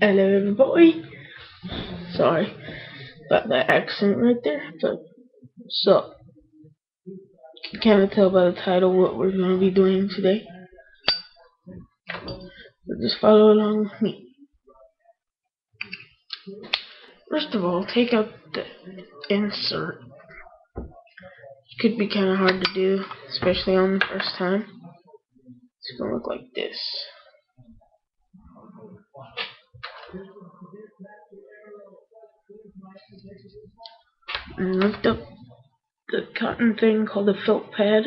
Hello everybody. Sorry about that accent right there, but so you can kind of tell by the title what we're going to be doing today. So just follow along with me. First of all, take out the insert. It could be kind of hard to do, especially on the first time. It's going to look like this. And lift up the cotton thing called a felt pad,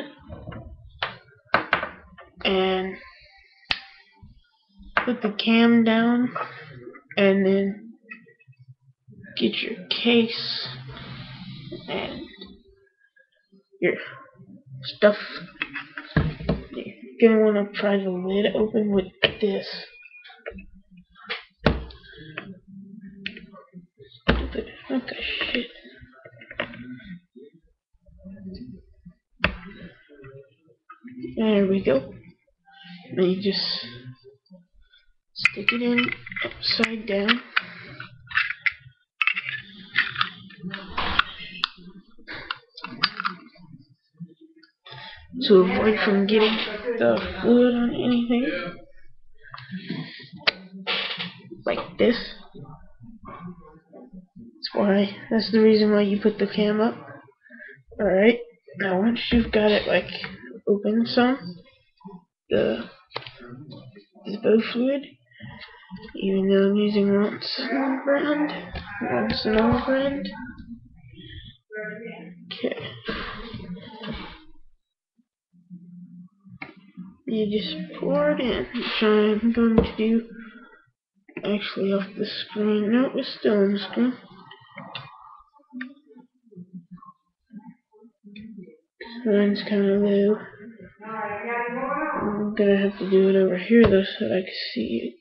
and put the cam down, and then get your case and your stuff. You're gonna want to pry the lid open with this. What the shit? There we go. And you just stick it in upside down. To avoid from getting the fluid on anything. Like this. That's the reason why you put the cam up. Alright, now once you've got it like open some, the zippo fluid, even though I'm using once and over end. Okay. You just pour it in, which I'm going to do actually off the screen. No, it's still on the screen. Mine's kind of low. I'm gonna have to do it over here though so that I can see it.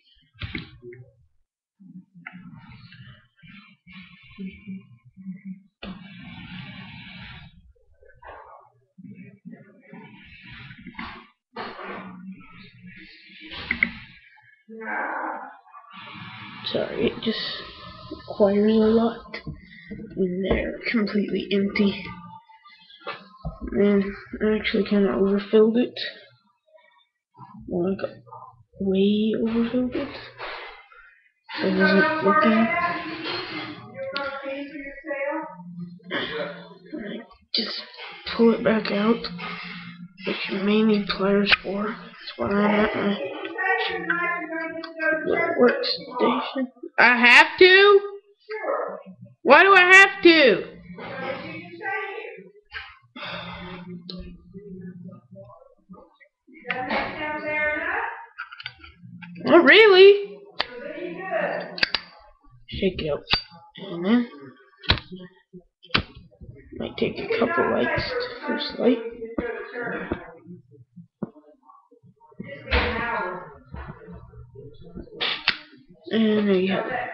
Sorry, it just requires a lot. And they're completely empty. And I actually kind of overfilled it. Well, like way overfilled it. So it wasn't looking. Just pull it back out, which you may need pliers for. That's why I'm at my little workstation. I have to? Why do I have to? Not really. Shake it up. And then might take a couple lights to first light. And there you have it.